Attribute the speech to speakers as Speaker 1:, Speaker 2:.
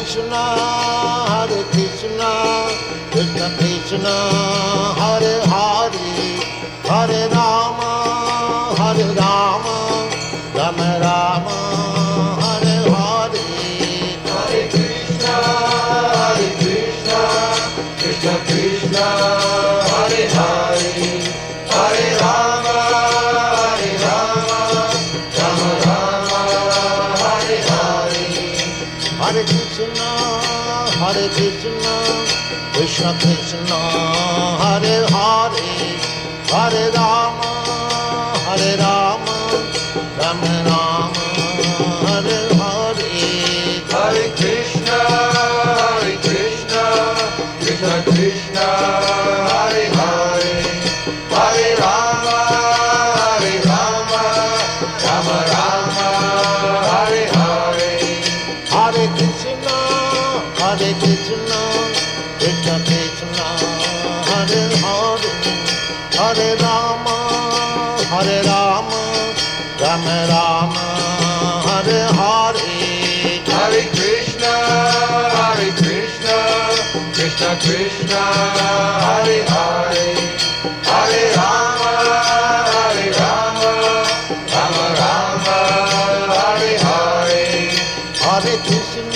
Speaker 1: Krishna, Krishna Krishna, Hare Hare, Hare Rama, Rama Rama, Hare Hare.
Speaker 2: Hare Krishna, Krishna Krishna, Hare Hare, Hare Rama, Rama Rama, Hare Hare.
Speaker 1: Hare Krishna, Krishna Krishna, Hare Hare, Hare Rama, Rama Rama, Hare Hare.
Speaker 2: Hare Krishna, Krishna Krishna, Hare Hare, Hare Rama, Rama Rama, Hare Hare.
Speaker 1: Hare Krishna, Krishna Krishna, Hare Hare, Hare Rama, Rama Rama, Hare Hare.
Speaker 2: Hare Krishna, Krishna Krishna, Hare